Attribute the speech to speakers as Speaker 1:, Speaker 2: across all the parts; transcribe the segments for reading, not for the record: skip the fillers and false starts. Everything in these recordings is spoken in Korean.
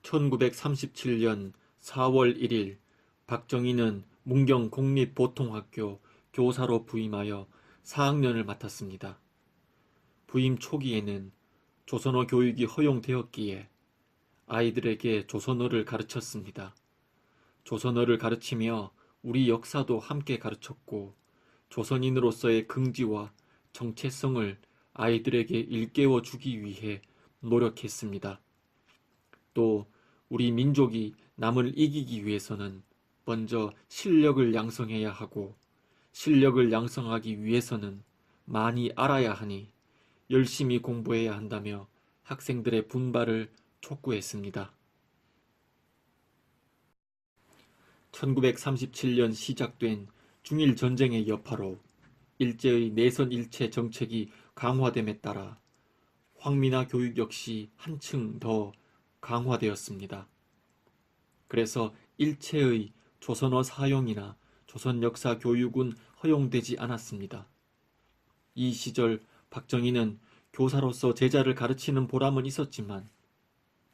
Speaker 1: 1937년 4월 1일 박정희는 문경 공립보통학교 교사로 부임하여 4학년을 맡았습니다. 부임 초기에는 조선어 교육이 허용되었기에 아이들에게 조선어를 가르쳤습니다. 조선어를 가르치며 우리 역사도 함께 가르쳤고 조선인으로서의 긍지와 정체성을 아이들에게 일깨워 주기 위해 노력했습니다. 또 우리 민족이 남을 이기기 위해서는 먼저 실력을 양성해야 하고 실력을 양성하기 위해서는 많이 알아야 하니 열심히 공부해야 한다며 학생들의 분발을 촉구했습니다. 1937년 시작된 중일전쟁의 여파로 일제의 내선 일체 정책이 강화됨에 따라 황민화 교육 역시 한층 더 강화되었습니다. 그래서 일체의 조선어 사용이나 조선 역사 교육은 허용되지 않았습니다. 이 시절 박정희는 교사로서 제자를 가르치는 보람은 있었지만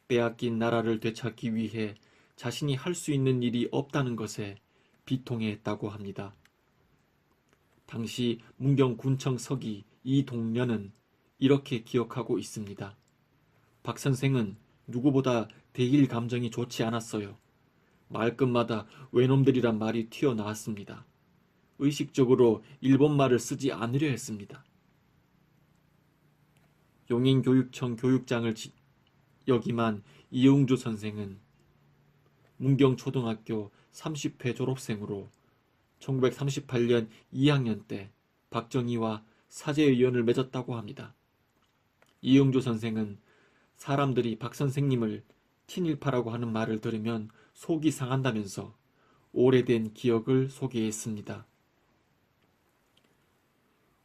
Speaker 1: 빼앗긴 나라를 되찾기 위해 자신이 할 수 있는 일이 없다는 것에 비통해했다고 합니다. 당시 문경군청 서기 이동련은 이렇게 기억하고 있습니다. 박 선생은 누구보다 대일 감정이 좋지 않았어요. 말끝마다 외놈들이란 말이 튀어나왔습니다. 의식적으로 일본말을 쓰지 않으려 했습니다. 용인교육청 교육장을 역임한 이용주 선생은 문경초등학교 30회 졸업생으로 1938년 2학년 때 박정희와 사제의연을 맺었다고 합니다. 이용주 선생은 사람들이 박 선생님을 친일파라고 하는 말을 들으면 속이 상한다면서 오래된 기억을 소개했습니다.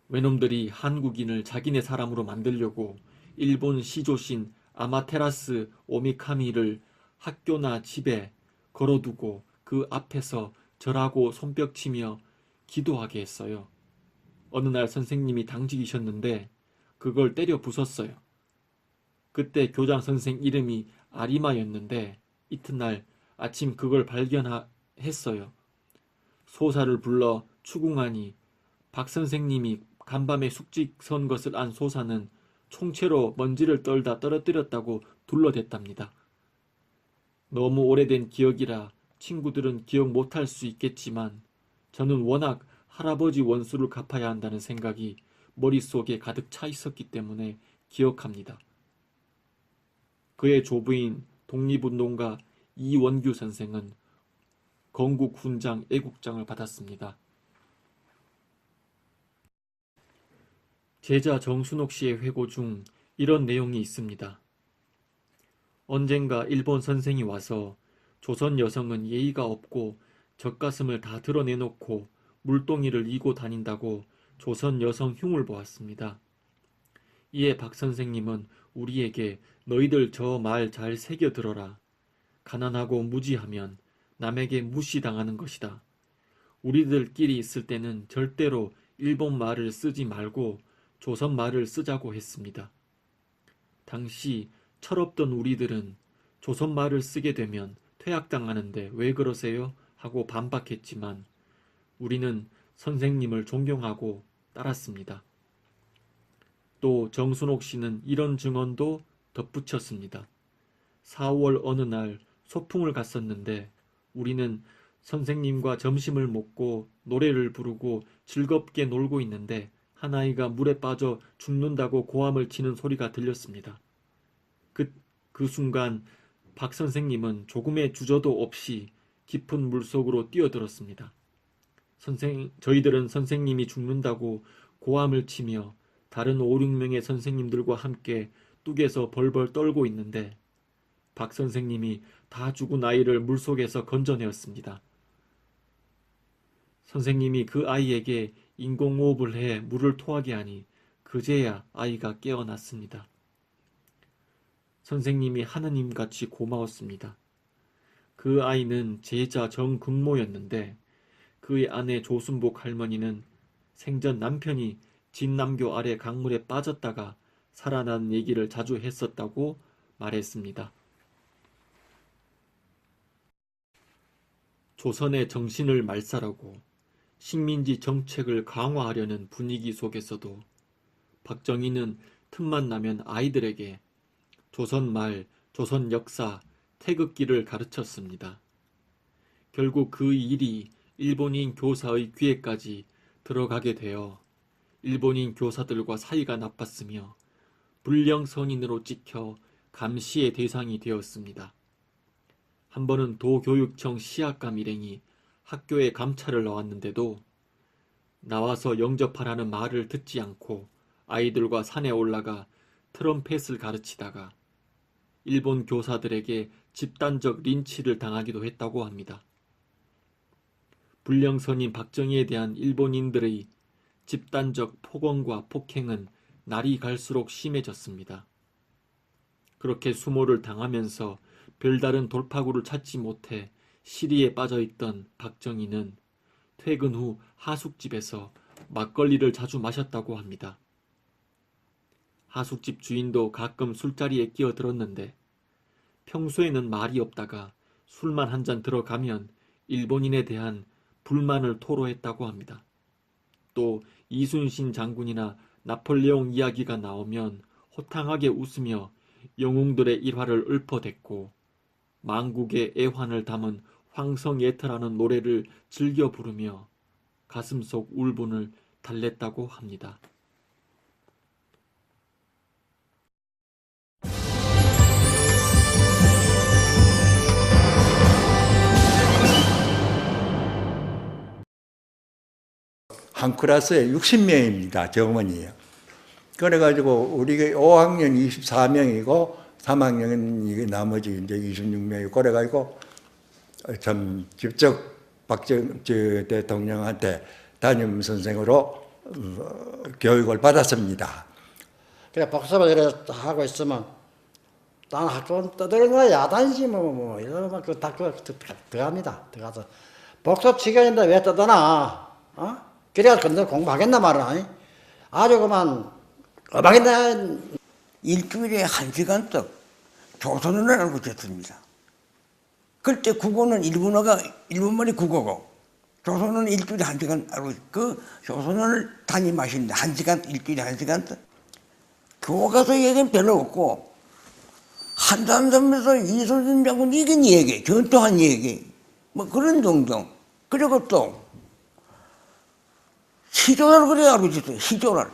Speaker 1: 외놈들이 한국인을 자기네 사람으로 만들려고 일본 시조신 아마테라스 오미카미를 학교나 집에 걸어두고 그 앞에서 절하고 손뼉치며 기도하게 했어요. 어느 날 선생님이 당직이셨는데 그걸 때려 부쉈어요. 그때 교장 선생 이름이 아리마였는데 이튿날 아침 그걸 발견했어요. 소사를 불러 추궁하니 박 선생님이 간밤에 숙직 선 것을 안 소사는 총채로 먼지를 떨다 떨어뜨렸다고 둘러댔답니다. 너무 오래된 기억이라 친구들은 기억 못할 수 있겠지만 저는 워낙 할아버지 원수를 갚아야 한다는 생각이 머릿속에 가득 차 있었기 때문에 기억합니다. 그의 조부인 독립운동가 이원규 선생은 건국훈장 애국장을 받았습니다. 제자 정순옥 씨의 회고 중 이런 내용이 있습니다. 언젠가 일본 선생이 와서 조선 여성은 예의가 없고 젖가슴을 다 드러내놓고 물동이를 이고 다닌다고 조선 여성 흉을 보았습니다. 이에 박 선생님은 우리에게 너희들 저 말 잘 새겨 들어라. 가난하고 무지하면 남에게 무시당하는 것이다. 우리들끼리 있을 때는 절대로 일본 말을 쓰지 말고 조선 말을 쓰자고 했습니다. 당시 철없던 우리들은 조선 말을 쓰게 되면 퇴학당하는데 왜 그러세요? 하고 반박했지만 우리는 선생님을 존경하고 따랐습니다. 또 정순옥 씨는 이런 증언도 덧붙였습니다. 4월 어느 날 소풍을 갔었는데 우리는 선생님과 점심을 먹고 노래를 부르고 즐겁게 놀고 있는데 한 아이가 물에 빠져 죽는다고 고함을 치는 소리가 들렸습니다. 그 순간 박 선생님은 조금의 주저도 없이 깊은 물속으로 뛰어들었습니다. 저희들은 선생님이 죽는다고 고함을 치며 다른 5, 6명의 선생님들과 함께 뚝에서 벌벌 떨고 있는데 박 선생님이 다 죽은 아이를 물속에서 건져내었습니다. 선생님이 그 아이에게 인공호흡을 해 물을 토하게 하니 그제야 아이가 깨어났습니다. 선생님이 하느님같이 고마웠습니다. 그 아이는 제자 정근모였는데 그의 아내 조순복 할머니는 생전 남편이 진남교 아래 강물에 빠졌다가 살아난 얘기를 자주 했었다고 말했습니다. 조선의 정신을 말살하고 식민지 정책을 강화하려는 분위기 속에서도 박정희는 틈만 나면 아이들에게 조선 말, 조선 역사, 태극기를 가르쳤습니다. 결국 그 일이 일본인 교사의 귀에까지 들어가게 되어 일본인 교사들과 사이가 나빴으며 불량선인으로 찍혀 감시의 대상이 되었습니다. 한 번은 도교육청 시학감 일행이 학교에 감찰을 나왔는데도 나와서 영접하라는 말을 듣지 않고 아이들과 산에 올라가 트럼펫을 가르치다가 일본 교사들에게 집단적 린치를 당하기도 했다고 합니다. 불량선인 박정희에 대한 일본인들의 집단적 폭언과 폭행은 날이 갈수록 심해졌습니다. 그렇게 수모를 당하면서 별다른 돌파구를 찾지 못해 시리에 빠져있던 박정희는 퇴근 후 하숙집에서 막걸리를 자주 마셨다고 합니다. 하숙집 주인도 가끔 술자리에 끼어들었는데 평소에는 말이 없다가 술만 한 잔 들어가면 일본인에 대한 불만을 토로했다고 합니다. 또 이순신 장군이나 나폴레옹 이야기가 나오면 호탕하게 웃으며 영웅들의 일화를 읊어댔고 망국의 애환을 담은 황성예터라는 노래를 즐겨 부르며 가슴속 울분을 달랬다고 합니다.
Speaker 2: 한 클래스에 60명입니다. 정원이요. 그래가지고 우리 5학년 24명이고 3학년은 나머지 이제 26명이고 그래가지고 참 직접 박정희 대통령한테 담임 선생으로 교육을 받았습니다.
Speaker 3: 그래 복습을 이래 하고 있으면 난 학교 떠드는 거야 야단이지 뭐 이러면 그 학교 들어갑니다. 들어가서 복습 시간인데 왜 떠드나? 어? 그래야 근데 공부하겠나 말이야. 아주 그만 어방했나.
Speaker 4: 일주일에 1시간 씩 조선어를 가르쳤습니다. 그때 국어는 일본말이 국어고 조선어는 일주일에 1시간 알고 그 조선어를 담임하시는데 1시간 일주일에 1시간 교과서 얘기는 별로 없고 한산섬에서 이순신 장군 이긴 얘기, 전투한 얘기 뭐 그런 정도. 그리고 또 시조를 그래 알고 있어요. 시조를.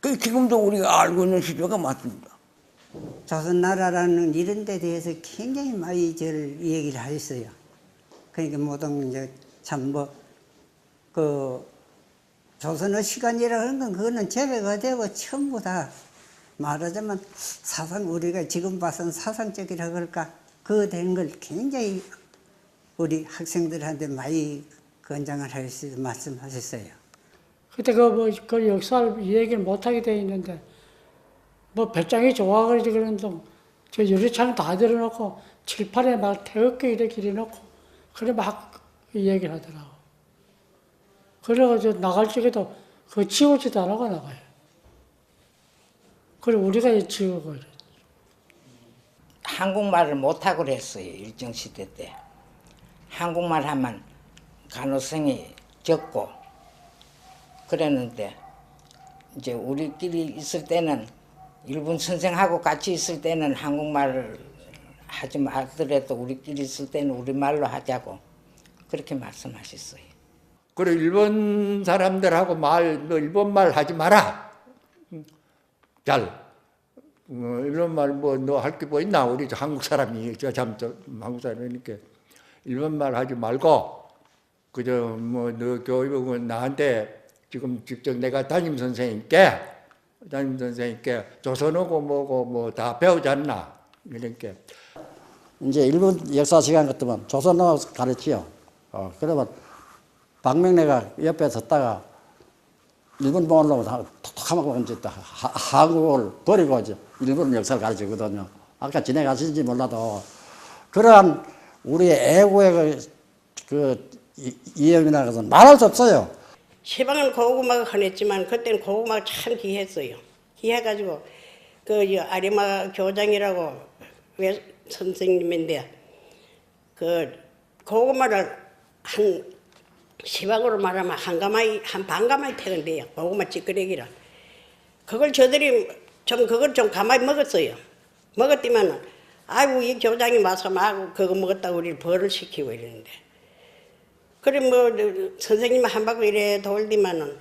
Speaker 4: 그 지금도 우리가 알고 있는 시조가 맞습니다.
Speaker 5: 조선나라라는 이런 데 대해서 굉장히 많이 저를 얘기를 하셨어요. 그러니까 모든 이제 참 조선어 시간이라고 하는 건 그거는 재배가 되고 전부 다 말하자면 우리가 지금 봐서는 사상적이라 그럴까 그거 된 걸 굉장히 우리 학생들한테 많이 권장을 하셔서 말씀하셨어요.
Speaker 6: 그때 그 역사를 얘기를 못하게 돼 있는데, 배짱이 좋아가지고 그런데, 저 유리창 다 들어놓고, 칠판에 막 태극기 이렇게 이래놓고, 그래 막 얘기를 하더라고. 그래가지고 나갈 적에도 그거 지우지도 안 하고 나가요. 그래 우리가 지우고 이래.
Speaker 7: 한국말을 못하고 그랬어요. 일정시대 때. 한국말 하면 가능성이 적고, 그랬는데 이제 우리끼리 있을 때는 일본 선생하고 같이 있을 때는 한국말을 하지 말더라도 우리끼리 있을 때는 우리말로 하자고 그렇게 말씀하셨어요.
Speaker 2: 그리고 일본 사람들하고 너 일본말 하지 마라. 일본말 너 할 게 뭐 있나? 우리 한국 사람이 한국 사람이니까 일본말 하지 말고 그저 너 교육은 나한테 지금 직접 내가 담임 선생님께 조선어고 뭐고 다 배우지 않나 이렇게.
Speaker 3: 이제 일본 역사 시간 같으면 조선어 가르치요. 그러면 박명래가 옆에 섰다가 일본 보려고 톡톡하고 이제 한국을 버리고 이제 일본 역사를 가르치거든요. 아까 지내가신지 몰라도 그러한 우리의 애국의 이념이나 것은 말할 수 없어요.
Speaker 8: 시방은 고구마가 흔했지만 그때는 고구마가 참 귀했어요. 귀해가지고 그 아리마 교장이라고 선생님인데 그 고구마를 한 시방으로 말하면 한 반가마이 태는데요. 고구마 찌끄레기라. 그걸 저들이 그걸 좀 가만히 먹었어요. 먹었더만 아이고 이 교장이 와서 막 그거 먹었다고 우리를 벌을 시키고 이러는데. 그래 뭐 선생님 한 바퀴 이래 돌디만은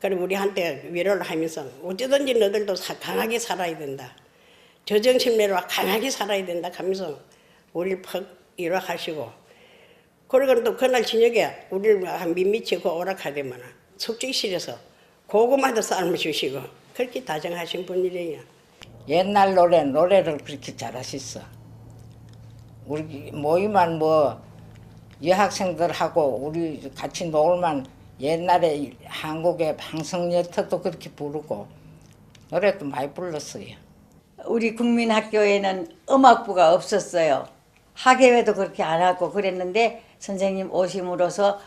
Speaker 8: 그래 우리한테 위로를 하면서 어찌든지 너들도 강하게 살아야 된다. 저정신매로 강하게 살아야 된다 하면서 우리를 퍽 위로하시고 그리고 또 그날 저녁에 우리를 한 밑미치 오락하되면 숙직실에서 고구마도 삶아 주시고 그렇게 다정하신 분이래요.
Speaker 7: 옛날 노래를 그렇게 잘하셨어. 우리 모임만 뭐 여학생들하고 우리 같이 놀만 옛날에 한국의 방송예터도 그렇게 부르고 노래도 많이 불렀어요.
Speaker 9: 우리 국민학교에는 음악부가 없었어요. 학예회도 그렇게 안 하고 그랬는데 선생님 오심으로써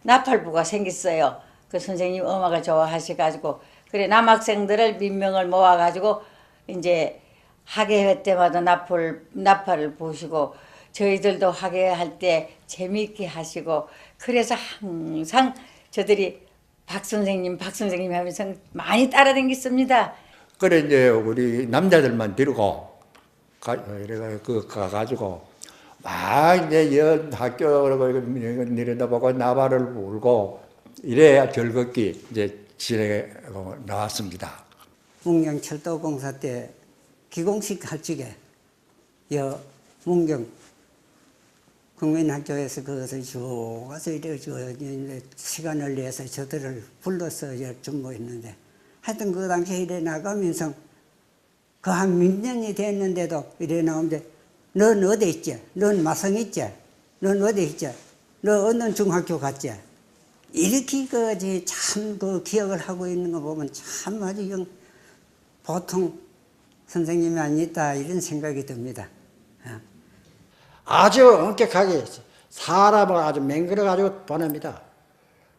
Speaker 9: 나팔부가 생겼어요. 그 선생님 음악을 좋아하셔가지고 그래 남학생들을 몇 명을 모아가지고 이제 학예회 때마다 나팔을 부시고 저희들도 학예회 할 때 재미있게 하시고 그래서 항상 저들이 박 선생님 하면서 많이 따라다녔습니다.
Speaker 2: 그래 이제 우리 남자들만 데리고 가가지고 막 이제 연 학교로 내려다보고 나발을 불고 이래야 즐겁게 이제 지내고 나왔습니다.
Speaker 5: 문경철도공사 때 기공식 할 적에 문경 국민학교에서 그것을 쭉 와서 이래 시간을 내서 저들을 불러서 준비했는데 하여튼 그 당시에 이래 나가면서 그 한 몇 년이 됐는데도 이래 나오는데 넌 어디 있지? 넌 마성 있지? 넌 어디 있지? 너 어느 중학교 갔지? 이렇게 참 그 기억을 하고 있는 거 보면 참 아주 보통 선생님이 아니다 이런 생각이 듭니다.
Speaker 3: 아주 엄격하게 사람을 아주 맹글어가지고 보냅니다.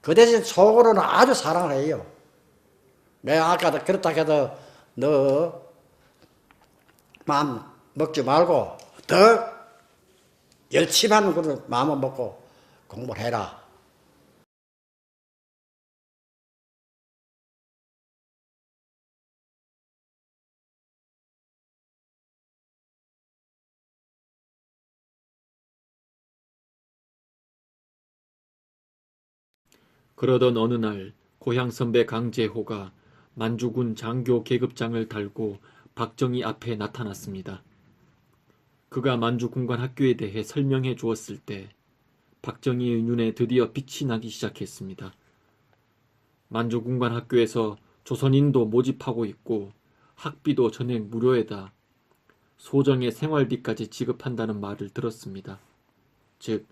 Speaker 3: 그 대신 속으로는 아주 사랑을 해요. 내가 아까도 그렇다 해도 너 마음 먹지 말고 더 열심히 하는 그런 마음을 먹고 공부를 해라.
Speaker 1: 그러던 어느 날 고향 선배 강재호가 만주군 장교 계급장을 달고 박정희 앞에 나타났습니다. 그가 만주군관 학교에 대해 설명해 주었을 때 박정희의 눈에 드디어 빛이 나기 시작했습니다. 만주군관 학교에서 조선인도 모집하고 있고 학비도 전액 무료에다 소정의 생활비까지 지급한다는 말을 들었습니다. 즉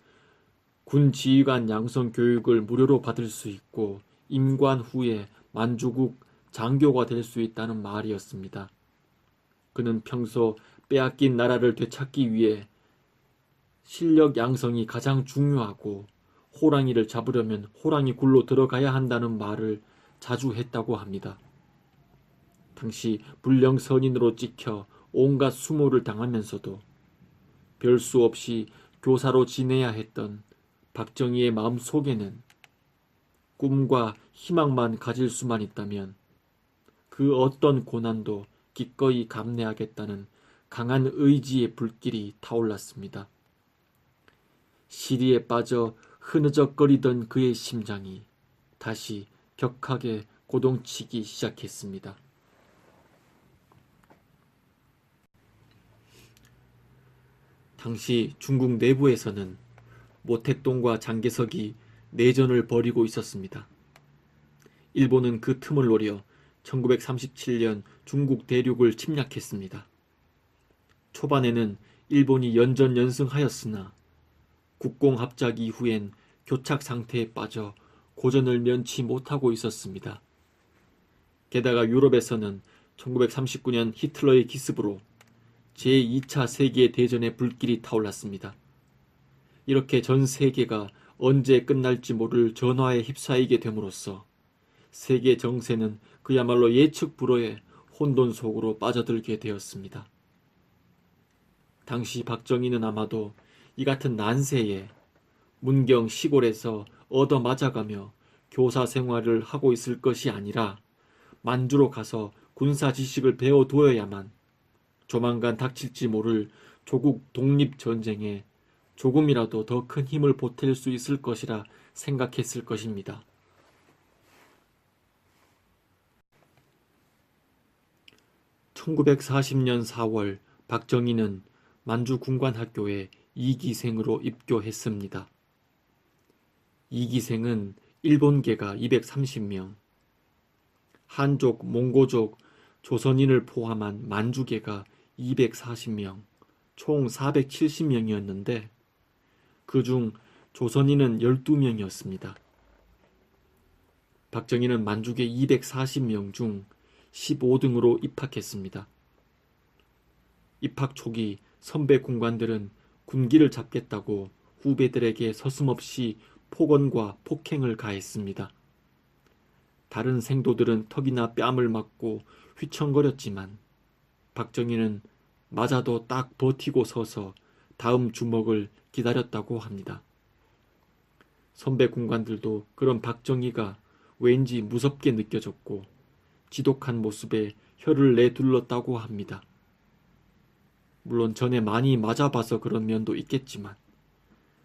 Speaker 1: 군 지휘관 양성 교육을 무료로 받을 수 있고 임관 후에 만주국 장교가 될 수 있다는 말이었습니다. 그는 평소 빼앗긴 나라를 되찾기 위해 실력 양성이 가장 중요하고 호랑이를 잡으려면 호랑이 굴로 들어가야 한다는 말을 자주 했다고 합니다. 당시 불량선인으로 찍혀 온갖 수모를 당하면서도 별 수 없이 교사로 지내야 했던 박정희의 마음속에는 꿈과 희망만 가질 수만 있다면 그 어떤 고난도 기꺼이 감내하겠다는 강한 의지의 불길이 타올랐습니다. 시리에 빠져 흐느적거리던 그의 심장이 다시 격하게 고동치기 시작했습니다. 당시 중국 내부에서는 모택동과 장개석이 내전을 벌이고 있었습니다. 일본은 그 틈을 노려 1937년 중국 대륙을 침략했습니다. 초반에는 일본이 연전연승하였으나 국공합작 이후엔 교착 상태에 빠져 고전을 면치 못하고 있었습니다. 게다가 유럽에서는 1939년 히틀러의 기습으로 제2차 세계대전의 불길이 타올랐습니다. 이렇게 전 세계가 언제 끝날지 모를 전화에 휩싸이게 됨으로써 세계 정세는 그야말로 예측 불허의 혼돈 속으로 빠져들게 되었습니다. 당시 박정희는 아마도 이 같은 난세에 문경 시골에서 얻어맞아가며 교사 생활을 하고 있을 것이 아니라 만주로 가서 군사 지식을 배워두어야만 조만간 닥칠지 모를 조국 독립전쟁에 조금이라도 더 큰 힘을 보탤 수 있을 것이라 생각했을 것입니다. (1940년 4월) 박정희는 만주군관학교에 2기생으로 입교했습니다. 2기생은 일본계가 230명, 한족, 몽고족, 조선인을 포함한 만주계가 240명, 총 470명이었는데 그중 조선인은 12명이었습니다. 박정희는 만주계 240명 중 15등으로 입학했습니다. 입학 초기 선배 군관들은 군기를 잡겠다고 후배들에게 서슴없이 폭언과 폭행을 가했습니다. 다른 생도들은 턱이나 뺨을 맞고 휘청거렸지만 박정희는 맞아도 딱 버티고 서서 다음 주먹을 기다렸다고 합니다. 선배 군관들도 그런 박정희가 왠지 무섭게 느껴졌고 지독한 모습에 혀를 내둘렀다고 합니다. 물론 전에 많이 맞아봐서 그런 면도 있겠지만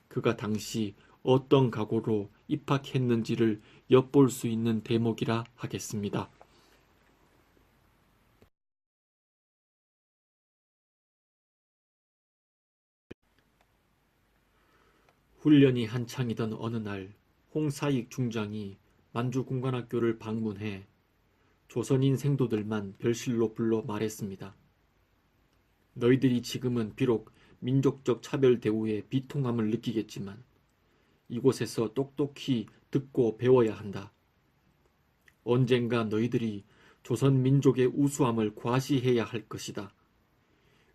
Speaker 1: 그가 당시 어떤 각오로 입학했는지를 엿볼 수 있는 대목이라 하겠습니다. 훈련이 한창이던 어느 날 홍사익 중장이 만주군관학교를 방문해 조선인 생도들만 별실로 불러 말했습니다. 너희들이 지금은 비록 민족적 차별 대우에 비통함을 느끼겠지만 이곳에서 똑똑히 듣고 배워야 한다. 언젠가 너희들이 조선 민족의 우수함을 과시해야 할 것이다.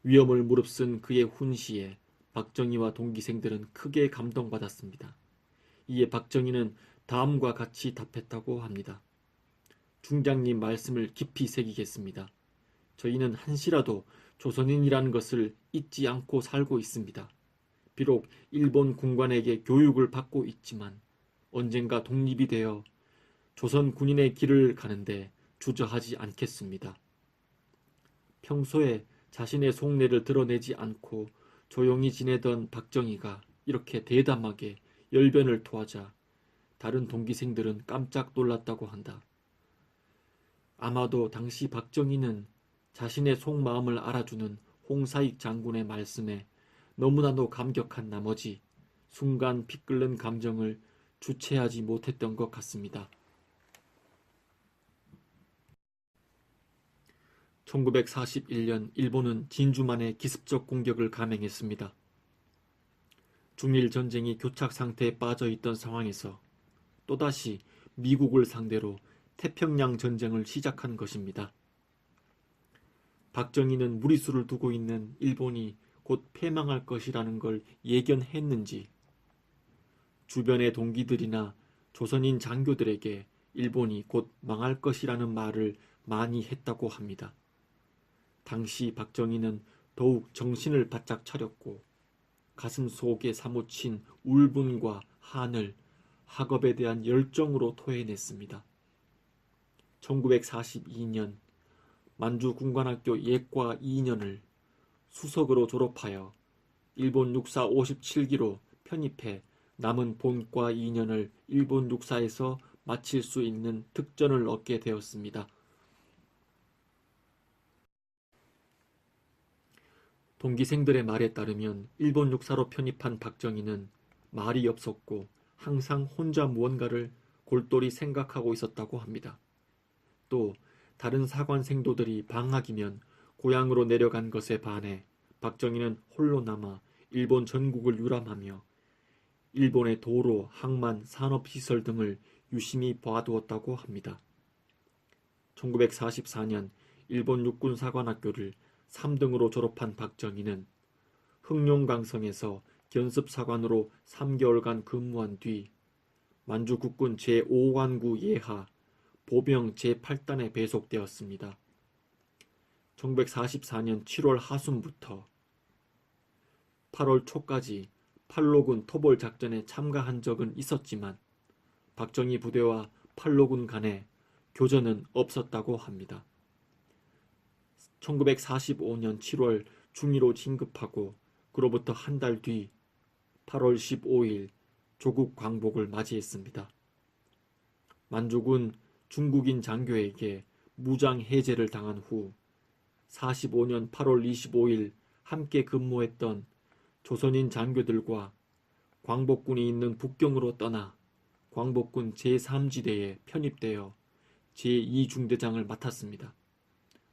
Speaker 1: 위엄을 무릅쓴 그의 훈시에 박정희와 동기생들은 크게 감동받았습니다. 이에 박정희는 다음과 같이 답했다고 합니다. 중장님 말씀을 깊이 새기겠습니다. 저희는 한시라도 조선인이라는 것을 잊지 않고 살고 있습니다. 비록 일본 군관에게 교육을 받고 있지만 언젠가 독립이 되어 조선 군인의 길을 가는데 주저하지 않겠습니다. 평소에 자신의 속내를 드러내지 않고 조용히 지내던 박정희가 이렇게 대담하게 열변을 토하자 다른 동기생들은 깜짝 놀랐다고 한다. 아마도 당시 박정희는 자신의 속마음을 알아주는 홍사익 장군의 말씀에 너무나도 감격한 나머지 순간 피-끓는 감정을 주체하지 못했던 것 같습니다. 1941년 일본은 진주만에 기습적 공격을 감행했습니다. 중일 전쟁이 교착 상태에 빠져 있던 상황에서 또다시 미국을 상대로 태평양 전쟁을 시작한 것입니다. 박정희는 무리수를 두고 있는 일본이 곧 패망할 것이라는 걸 예견했는지 주변의 동기들이나 조선인 장교들에게 일본이 곧 망할 것이라는 말을 많이 했다고 합니다. 당시 박정희는 더욱 정신을 바짝 차렸고 가슴 속에 사무친 울분과 한을 학업에 대한 열정으로 토해냈습니다. 1942년 만주군관학교 예과 2년을 수석으로 졸업하여 일본 육사 57기로 편입해 남은 본과 2년을 일본 육사에서 마칠 수 있는 특전을 얻게 되었습니다. 동기생들의 말에 따르면 일본 육사로 편입한 박정희는 말이 없었고 항상 혼자 무언가를 골똘히 생각하고 있었다고 합니다. 또 다른 사관생도들이 방학이면 고향으로 내려간 것에 반해 박정희는 홀로 남아 일본 전국을 유람하며 일본의 도로, 항만, 산업시설 등을 유심히 봐두었다고 합니다. 1944년 일본 육군사관학교를 3등으로 졸업한 박정희는 흑룡강성에서 견습사관으로 3개월간 근무한 뒤 만주국군 제5관구 예하 보병 제8단에 배속되었습니다. 1944년 7월 하순부터 8월 초까지 팔로군 토벌 작전에 참가한 적은 있었지만 박정희 부대와 팔로군 간에 교전은 없었다고 합니다. 1945년 7월 중위로 진급하고 그로부터 한 달 뒤 8월 15일 조국 광복을 맞이했습니다. 만주군 중국인 장교에게 무장 해제를 당한 후 45년 8월 25일 함께 근무했던 조선인 장교들과 광복군이 있는 북경으로 떠나 광복군 제3지대에 편입되어 제2중대장을 맡았습니다.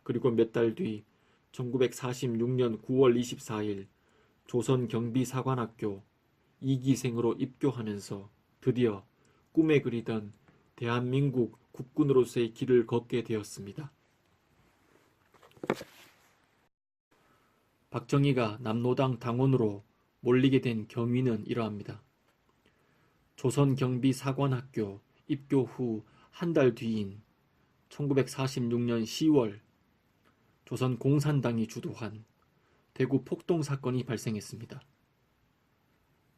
Speaker 1: 그리고 몇 달 뒤 1946년 9월 24일 조선경비사관학교 2기생으로 입교하면서 드디어 꿈에 그리던 대한민국 국군으로서의 길을 걷게 되었습니다. 박정희가 남로당 당원으로 몰리게 된 경위는 이러합니다. 조선경비사관학교 입교 후 한 달 뒤인 1946년 10월 조선공산당이 주도한 대구 폭동 사건이 발생했습니다.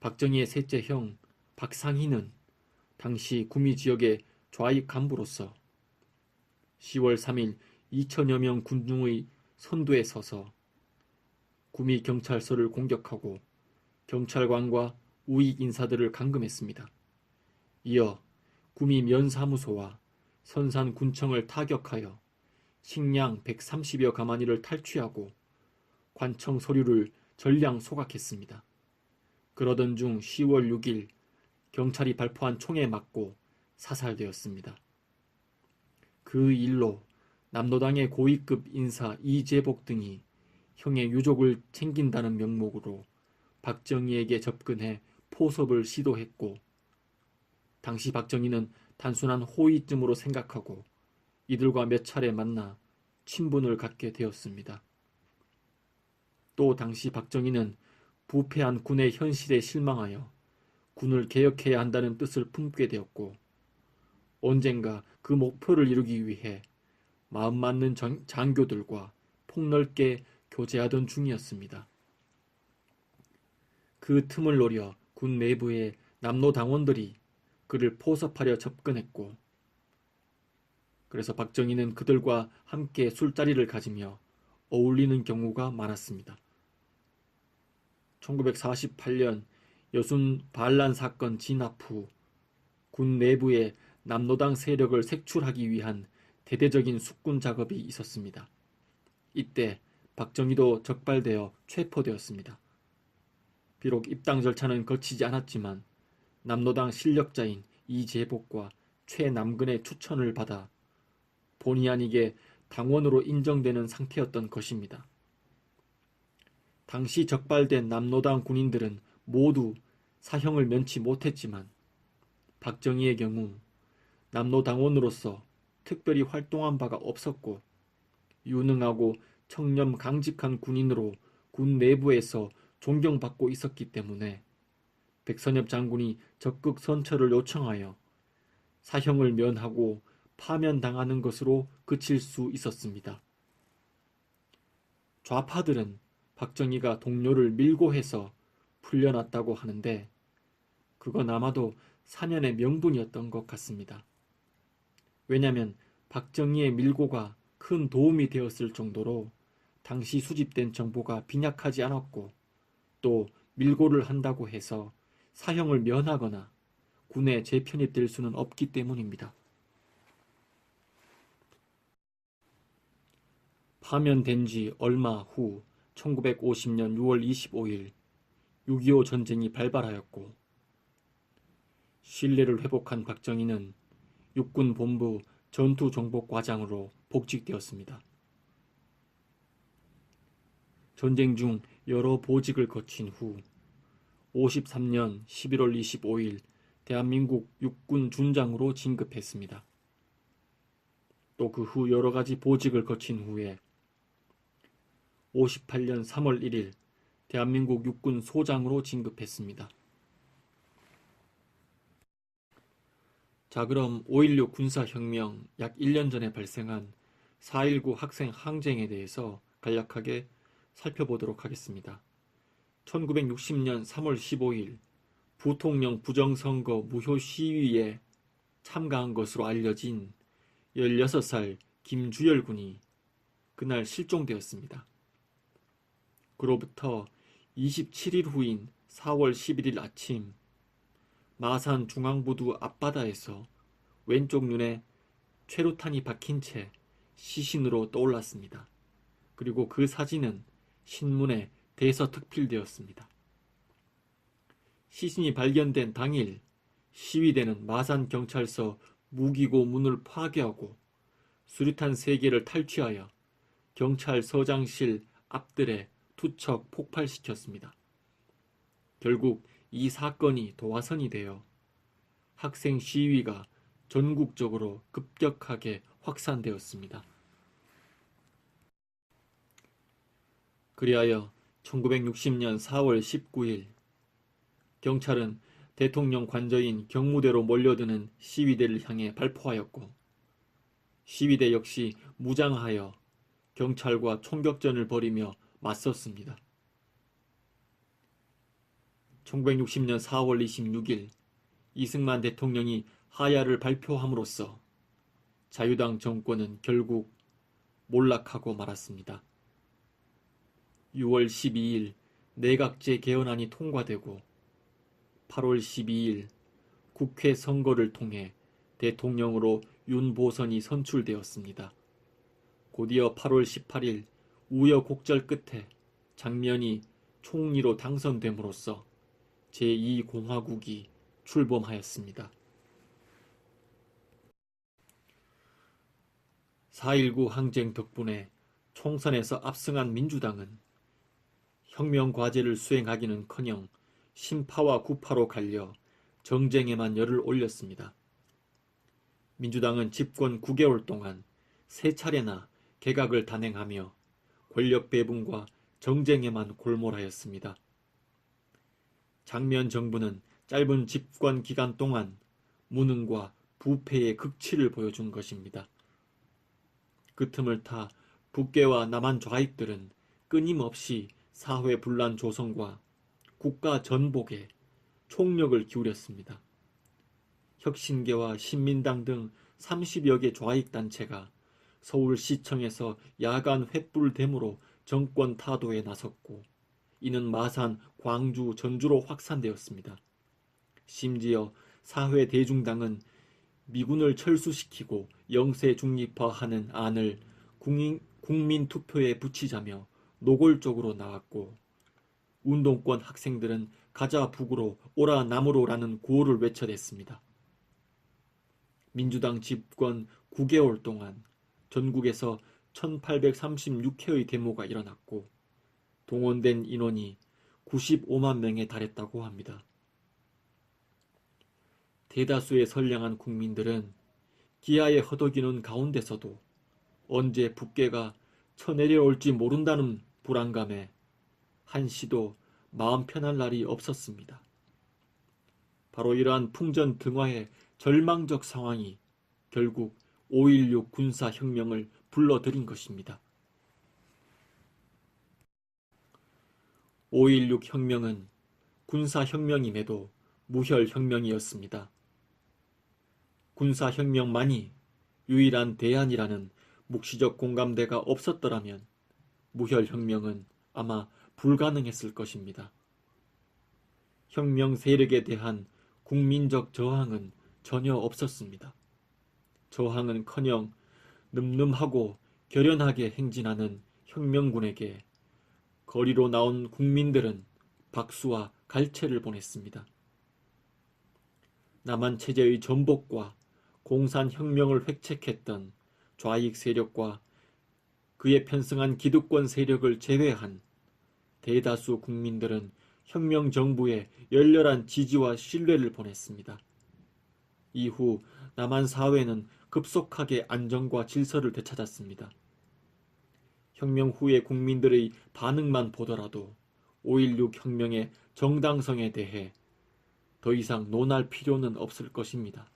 Speaker 1: 박정희의 셋째 형 박상희는 당시 구미 지역의 좌익 간부로서 10월 3일 2천여 명 군중의 선두에 서서 구미 경찰서를 공격하고 경찰관과 우익 인사들을 감금했습니다. 이어 구미 면사무소와 선산군청을 타격하여 식량 130여 가마니를 탈취하고 관청 서류를 전량 소각했습니다. 그러던 중 10월 6일 경찰이 발포한 총에 맞고 사살되었습니다. 그 일로 남로당의 고위급 인사 이재복 등이 형의 유족을 챙긴다는 명목으로 박정희에게 접근해 포섭을 시도했고 당시 박정희는 단순한 호의쯤으로 생각하고 이들과 몇 차례 만나 친분을 갖게 되었습니다. 또 당시 박정희는 부패한 군의 현실에 실망하여 군을 개혁해야 한다는 뜻을 품게 되었고 언젠가 그 목표를 이루기 위해 마음 맞는 장교들과 폭넓게 교제하던 중이었습니다. 그 틈을 노려 군 내부의 남로당원들이 그를 포섭하려 접근했고 그래서 박정희는 그들과 함께 술자리를 가지며 어울리는 경우가 많았습니다. 1948년 여순 반란 사건 진압 후 군 내부의 남로당 세력을 색출하기 위한 대대적인 숙군 작업이 있었습니다. 이때 박정희도 적발되어 체포되었습니다. 비록 입당 절차는 거치지 않았지만 남로당 실력자인 이재복과 최남근의 추천을 받아 본의 아니게 당원으로 인정되는 상태였던 것입니다. 당시 적발된 남로당 군인들은 모두 사형을 면치 못했지만 박정희의 경우 남로당원으로서 특별히 활동한 바가 없었고 유능하고 청렴 강직한 군인으로 군 내부에서 존경받고 있었기 때문에 백선엽 장군이 적극 선처를 요청하여 사형을 면하고 파면당하는 것으로 그칠 수 있었습니다. 좌파들은 박정희가 동료를 밀고 해서 풀려났다고 하는데 그건 아마도 사면의 명분이었던 것 같습니다. 왜냐하면 박정희의 밀고가 큰 도움이 되었을 정도로 당시 수집된 정보가 빈약하지 않았고 또 밀고를 한다고 해서 사형을 면하거나 군에 재편입될 수는 없기 때문입니다. 파면된 지 얼마 후 1950년 6월 25일 6.25 전쟁이 발발하였고 신뢰를 회복한 박정희는 육군본부 전투정보과장으로 복직되었습니다. 전쟁 중 여러 보직을 거친 후 53년 11월 25일 대한민국 육군 준장으로 진급했습니다. 또 그 후 여러 가지 보직을 거친 후에 58년 3월 1일 대한민국 육군 소장으로 진급했습니다. 자, 그럼 5.16 군사혁명 약 1년 전에 발생한 4.19 학생 항쟁에 대해서 간략하게 살펴보도록 하겠습니다. 1960년 3월 15일 부통령 부정선거 무효 시위에 참가한 것으로 알려진 16살 김주열 군이 그날 실종되었습니다. 그로부터 27일 후인 4월 11일 아침 마산 중앙부두 앞바다에서 왼쪽 눈에 최루탄이 박힌 채 시신으로 떠올랐습니다. 그리고 그 사진은 신문에 대서특필되었습니다. 시신이 발견된 당일 시위대는 마산경찰서 무기고 문을 파괴하고 수류탄 3개를 탈취하여 경찰서장실 앞들에 투척 폭발시켰습니다. 결국 이 사건이 도화선이 되어 학생 시위가 전국적으로 급격하게 확산되었습니다. 그리하여 1960년 4월 19일 경찰은 대통령 관저인 경무대로 몰려드는 시위대를 향해 발포하였고 시위대 역시 무장하여 경찰과 총격전을 벌이며 맞섰습니다. 1960년 4월 26일 이승만 대통령이 하야를 발표함으로써 자유당 정권은 결국 몰락하고 말았습니다. 6월 12일 내각제 개헌안이 통과되고 8월 12일 국회 선거를 통해 대통령으로 윤보선이 선출되었습니다. 곧이어 8월 18일 우여곡절 끝에 장면이 총리로 당선됨으로써 제2공화국이 출범하였습니다. 4.19 항쟁 덕분에 총선에서 압승한 민주당은 혁명과제를 수행하기는커녕 신파와 구파로 갈려 정쟁에만 열을 올렸습니다. 민주당은 집권 9개월 동안 3차례나 개각을 단행하며 권력 배분과 정쟁에만 골몰하였습니다. 장면 정부는 짧은 집권 기간 동안 무능과 부패의 극치를 보여준 것입니다. 그 틈을 타 북괴와 남한 좌익들은 끊임없이 사회 분란 조성과 국가 전복에 총력을 기울였습니다. 혁신계와 신민당 등 30여 개 좌익단체가 서울시청에서 야간 횃불 데모로 정권 타도에 나섰고 이는 마산, 광주, 전주로 확산되었습니다. 심지어 사회대중당은 미군을 철수시키고 영세 중립화하는 안을 국민투표에 붙이자며 노골적으로 나왔고 운동권 학생들은 가자 북으로 오라 남으로라는 구호를 외쳐댔습니다. 민주당 집권 9개월 동안 전국에서 1836회의 데모가 일어났고 동원된 인원이 95만 명에 달했다고 합니다. 대다수의 선량한 국민들은 기아에 허덕이는 가운데서도 언제 북괴가 쳐내려올지 모른다는 불안감에 한시도 마음 편할 날이 없었습니다. 바로 이러한 풍전등화의 절망적 상황이 결국 5.16 군사혁명을 불러들인 것입니다. 5.16 혁명은 군사혁명임에도 무혈혁명이었습니다. 군사혁명만이 유일한 대안이라는 묵시적 공감대가 없었더라면 무혈혁명은 아마 불가능했을 것입니다. 혁명 세력에 대한 국민적 저항은 전혀 없었습니다. 저항은커녕 늠름하고 결연하게 행진하는 혁명군에게 거리로 나온 국민들은 박수와 갈채를 보냈습니다. 남한 체제의 전복과 공산혁명을 획책했던 좌익 세력과 그에 편승한 기득권 세력을 제외한 대다수 국민들은 혁명 정부에 열렬한 지지와 신뢰를 보냈습니다. 이후 남한 사회는 급속하게 안정과 질서를 되찾았습니다. 혁명 후의 국민들의 반응만 보더라도 5.16 혁명의 정당성에 대해 더 이상 논할 필요는 없을 것입니다.